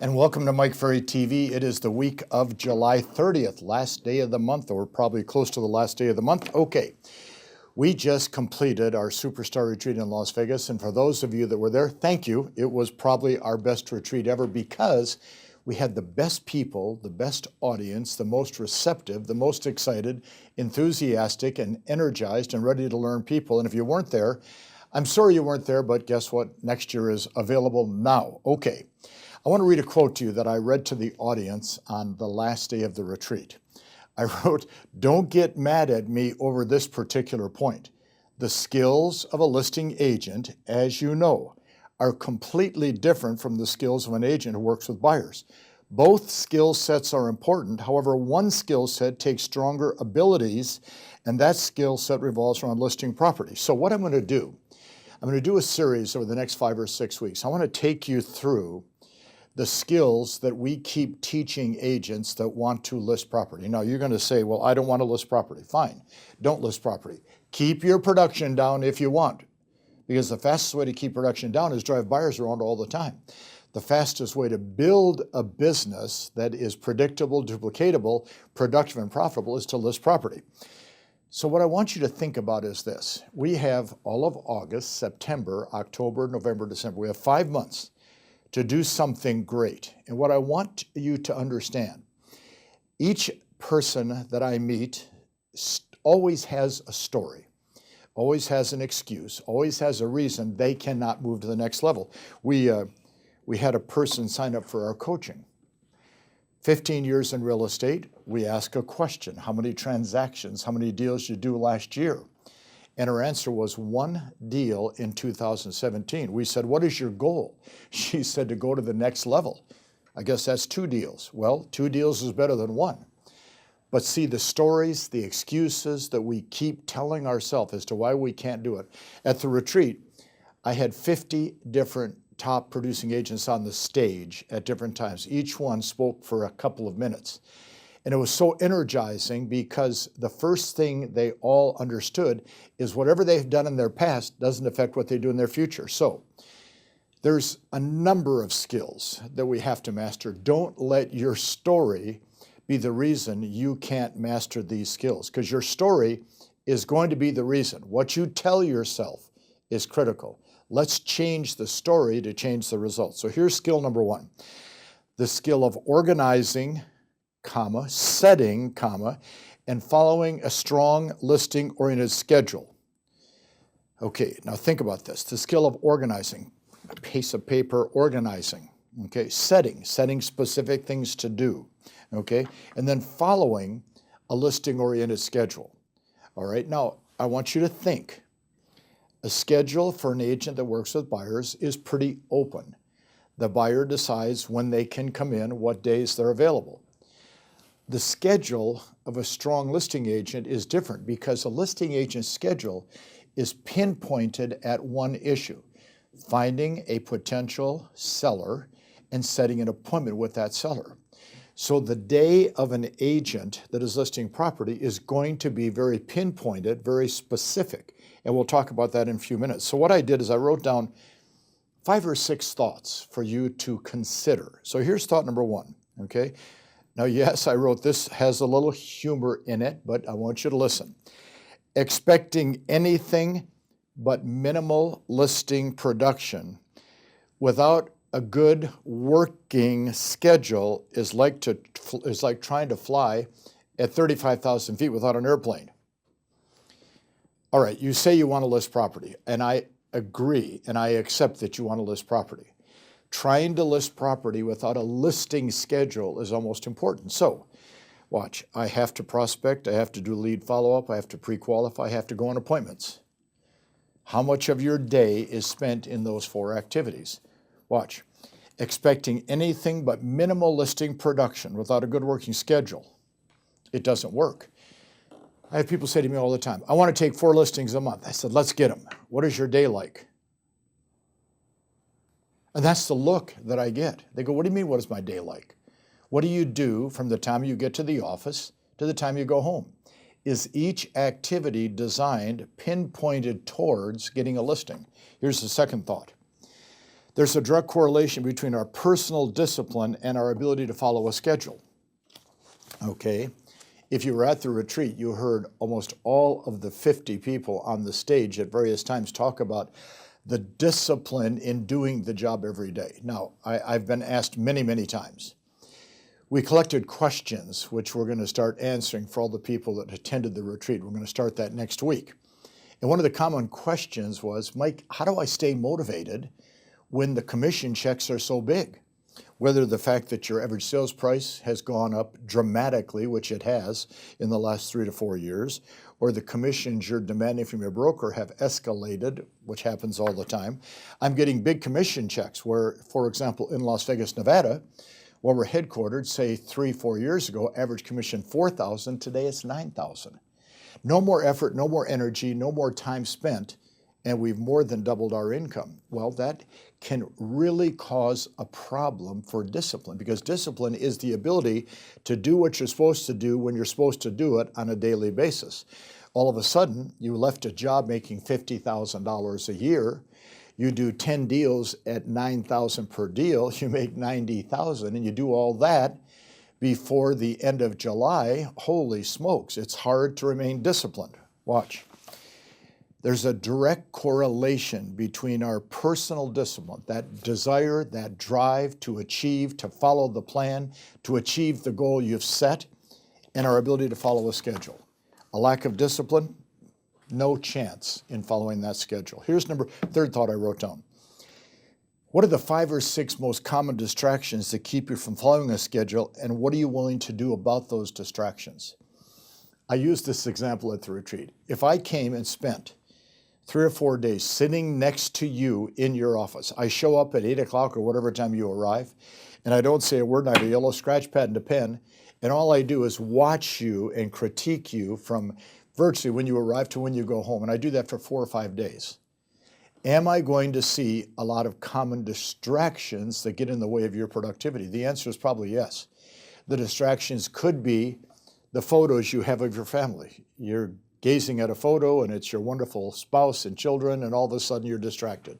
And welcome to Mike Ferry TV. It is the week of July 30th, last day of the month, or probably close to the last day of the month. Okay, we just completed our Superstar Retreat in Las Vegas, and for those of you that were there, thank you. It was probably our best retreat ever because we had the best people, the best audience, the most receptive, the most excited, enthusiastic, and energized and ready to learn people. And if you weren't there, I'm sorry you weren't there, but guess what? Next year is available now. Okay. I want to read a quote to you that I read to the audience on the last day of the retreat. I wrote, "Don't get mad at me over this particular point. The skills of a listing agent, as you know, are completely different from the skills of an agent who works with buyers. Both skill sets are important. However, one skill set takes stronger abilities, and that skill set revolves around listing property." So what I'm going to do a series over the next 5 or 6 weeks. I want to take you through the skills that we keep teaching agents that want to list property. Now, you're going to say, well, I don't want to list property. Fine, don't list property. Keep your production down if you want, because the fastest way to keep production down is drive buyers around all the time. The fastest way to build a business that is predictable, duplicatable, productive, and profitable is to list property. So what I want you to think about is this. We have all of August, September, October, November, December. We have 5 months to do something great. And what I want you to understand, each person that I meet always has a story, always has an excuse, always has a reason they cannot move to the next level. We had a person sign up for our coaching. 15 years in real estate, we ask a question: how many transactions, how many deals did you do last year? And her answer was 1 deal in 2017. We said, what is your goal? She said to go to the next level. I guess that's 2 deals. Well, 2 deals is better than 1. But see, the stories, the excuses that we keep telling ourselves as to why we can't do it. At the retreat, I had 50 different top producing agents on the stage at different times. Each one spoke for a couple of minutes. And it was so energizing because the first thing they all understood is whatever they've done in their past doesn't affect what they do in their future. So there's a number of skills that we have to master. Don't let your story be the reason you can't master these skills, because your story is going to be the reason. What you tell yourself is critical. Let's change the story to change the results. So here's skill number 1, the skill of organizing, setting, and following a strong listing-oriented schedule. Okay, now think about this. The skill of organizing, a piece of paper, organizing. Okay, setting specific things to do. Okay, and then following a listing-oriented schedule. All right, now I want you to think. A schedule for an agent that works with buyers is pretty open. The buyer decides when they can come in, what days they're available. The schedule of a strong listing agent is different because a listing agent's schedule is pinpointed at one issue: finding a potential seller and setting an appointment with that seller. So the day of an agent that is listing property is going to be very pinpointed, very specific. And we'll talk about that in a few minutes. So what I did is I wrote down 5 or 6 thoughts for you to consider. So here's thought number 1, okay? Now, yes, I wrote this, has a little humor in it, but I want you to listen. Expecting anything but minimal listing production without a good working schedule is like trying to fly at 35,000 feet without an airplane. All right, you say you want to list property, and I agree, and I accept that you want to list property. Trying to list property without a listing schedule is almost important. So, watch, I have to prospect, I have to do lead follow-up, I have to pre-qualify, I have to go on appointments. How much of your day is spent in those 4 activities? Watch, expecting anything but minimal listing production without a good working schedule, it doesn't work. I have people say to me all the time, I want to take 4 listings a month. I said, let's get them. What is your day like? And that's the look that I get. They go, what do you mean, what is my day like? What do you do from the time you get to the office to the time you go home? Is each activity designed, pinpointed towards getting a listing? Here's the second thought. There's a direct correlation between our personal discipline and our ability to follow a schedule. Okay? If you were at the retreat, you heard almost all of the 50 people on the stage at various times talk about the discipline in doing the job every day. Now, I've been asked many, many times. We collected questions, which we're going to start answering for all the people that attended the retreat. We're going to start that next week. And one of the common questions was, Mike, how do I stay motivated when the commission checks are so big? Whether the fact that your average sales price has gone up dramatically, which it has in the last 3 to 4 years, or the commissions you're demanding from your broker have escalated, which happens all the time. I'm getting big commission checks where, for example, in Las Vegas, Nevada, where we're headquartered, say 3-4 years ago, average commission $4,000, today it's $9,000. No more effort, no more energy, no more time spent, and we've more than doubled our income. Well, that can really cause a problem for discipline, because discipline is the ability to do what you're supposed to do when you're supposed to do it on a daily basis. All of a sudden, you left a job making $50,000 a year. You do 10 deals at $9,000 per deal, you make $90,000, and you do all that before the end of July. Holy smokes, it's hard to remain disciplined. Watch. There's a direct correlation between our personal discipline, that desire, that drive to achieve, to follow the plan, to achieve the goal you've set, and our ability to follow a schedule. A lack of discipline, no chance in following that schedule. Here's third thought I wrote down. What are the 5 or 6 most common distractions that keep you from following a schedule, and what are you willing to do about those distractions? I used this example at the retreat. If I came and spent 3 or 4 days sitting next to you in your office, I show up at 8 o'clock or whatever time you arrive, and I don't say a word, and I have a yellow scratch pad and a pen, and all I do is watch you and critique you from virtually when you arrive to when you go home, and I do that for 4 or 5 days. Am I going to see a lot of common distractions that get in the way of your productivity? The answer is probably yes. The distractions could be the photos you have of your family. You're gazing at a photo and it's your wonderful spouse and children, and all of a sudden you're distracted.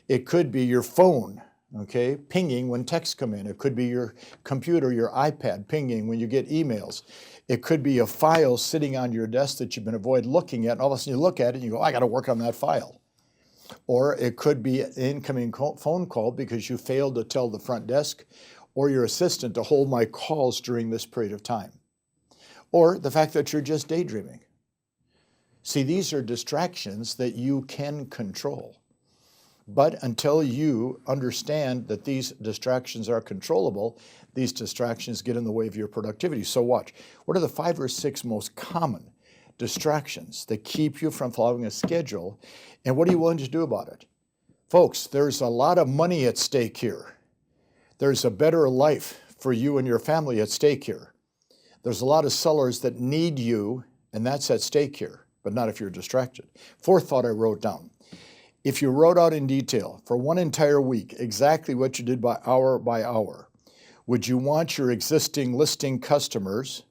It could be your phone, okay, pinging when texts come in. It could be your computer, your iPad pinging when you get emails. It could be a file sitting on your desk that you've been avoiding looking at, and all of a sudden you look at it and you go, I got to work on that file. Or it could be an incoming phone call because you failed to tell the front desk or your assistant to hold my calls during this period of time. Or the fact that you're just daydreaming. See, these are distractions that you can control. But until you understand that these distractions are controllable, these distractions get in the way of your productivity. So watch. What are the 5 or 6 most common distractions that keep you from following a schedule, and what are you willing to do about it? Folks, there's a lot of money at stake here. There's a better life for you and your family at stake here. There's a lot of sellers that need you, and that's at stake here, but not if you're distracted. Fourth thought I wrote down. If you wrote out in detail for one entire week exactly what you did by hour, would you want your existing listing customers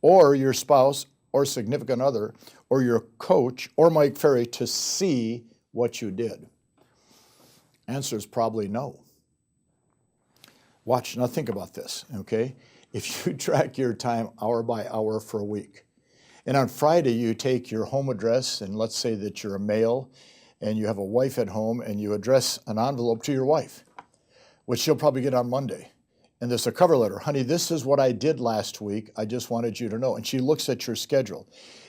or your spouse or significant other or your coach or Mike Ferry to see what you did? Answer is probably no. Watch, now think about this, okay? If you track your time hour by hour for a week, and on Friday you take your home address, and let's say that you're a male and you have a wife at home, and you address an envelope to your wife, which she'll probably get on Monday. And there's a cover letter. Honey, this is what I did last week. I just wanted you to know. And she looks at your schedule.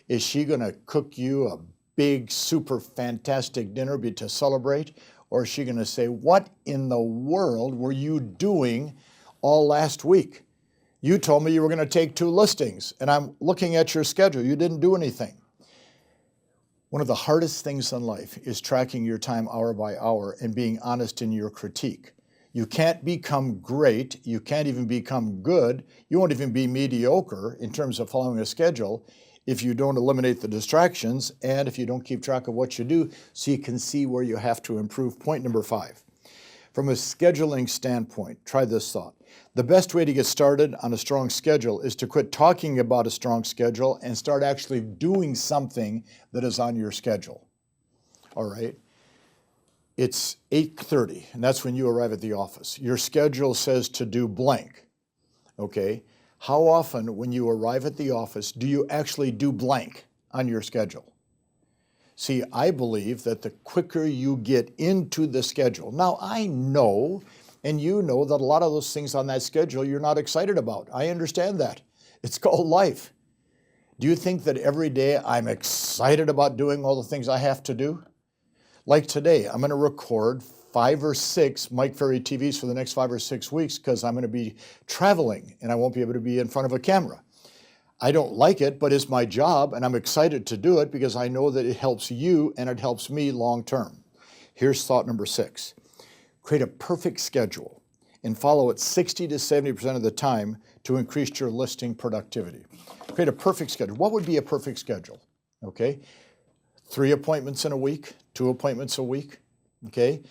Is she going to cook you a big, super fantastic dinner to celebrate? Or is she going to say, what in the world were you doing all last week? You told me you were going to take 2 listings, and I'm looking at your schedule. You didn't do anything. One of the hardest things in life is tracking your time hour by hour and being honest in your critique. You can't become great. You can't even become good. You won't even be mediocre in terms of following a schedule if you don't eliminate the distractions and if you don't keep track of what you do so you can see where you have to improve. Point number 5. From a scheduling standpoint, try this thought. The best way to get started on a strong schedule is to quit talking about a strong schedule and start actually doing something that is on your schedule. All right? It's 8:30, and that's when you arrive at the office. Your schedule says to do blank, okay? How often when you arrive at the office do you actually do blank on your schedule? See, I believe that the quicker you get into the schedule, now I know, and you know, that a lot of those things on that schedule you're not excited about. I understand that. It's called life. Do you think that every day I'm excited about doing all the things I have to do? Like today, I'm going to record 5 or 6 Mike Ferry TVs for the next 5 or 6 weeks because I'm going to be traveling and I won't be able to be in front of a camera. I don't like it, but it's my job and I'm excited to do it because I know that it helps you and it helps me long term. Here's thought number 6. Create a perfect schedule and follow it 60 to 70% of the time to increase your listing productivity. Create a perfect schedule. What would be a perfect schedule? Okay. 3 appointments in a week, 2 appointments a week, okay?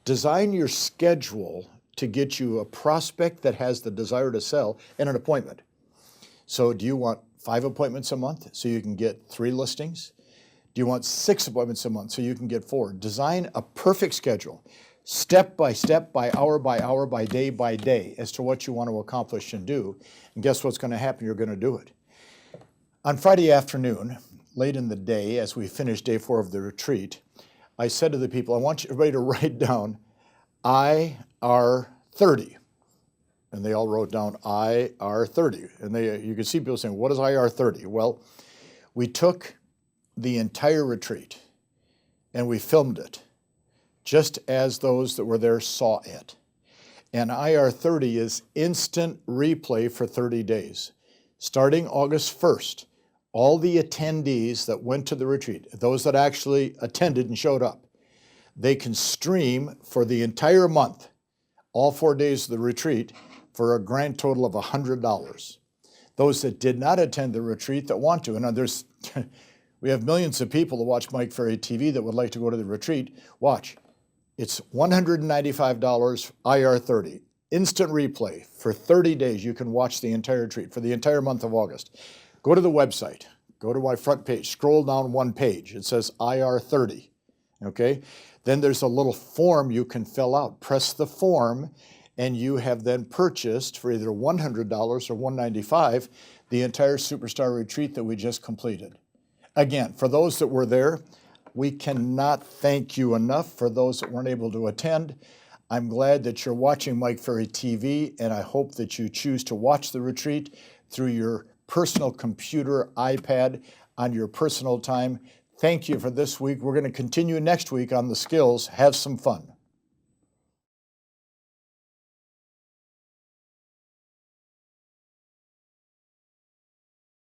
Design your schedule to get you a prospect that has the desire to sell and an appointment. So do you want 5 appointments a month so you can get 3 listings? Do you want 6 appointments a month so you can get 4? Design a perfect schedule, step by step, by hour, by day, as to what you want to accomplish and do. And guess what's going to happen? You're going to do it. On Friday afternoon, late in the day, as we finished day 4 of the retreat, I said to the people, I want everybody to write down IR30. And they all wrote down IR30. And you could see people saying, what is IR30? Well, we took the entire retreat and we filmed it, just as those that were there saw it. And IR30 is instant replay for 30 days. Starting August 1st, all the attendees that went to the retreat, those that actually attended and showed up, they can stream for the entire month, all 4 days of the retreat, for a grand total of $100. Those that did not attend the retreat that want to, and there's, we have millions of people that watch Mike Ferry TV that would like to go to the retreat. Watch, it's $195 IR30, instant replay for 30 days. You can watch the entire retreat for the entire month of August. Go to the website, go to my front page, scroll down 1 page. It says IR30, okay? Then there's a little form you can fill out. Press the form, and you have then purchased for either $100 or $195 the entire Superstar Retreat that we just completed. Again, for those that were there, we cannot thank you enough. For those that weren't able to attend, I'm glad that you're watching Mike Ferry TV, and I hope that you choose to watch the retreat through your personal computer, iPad, on your personal time. Thank you for this week. We're going to continue next week on the skills. Have some fun.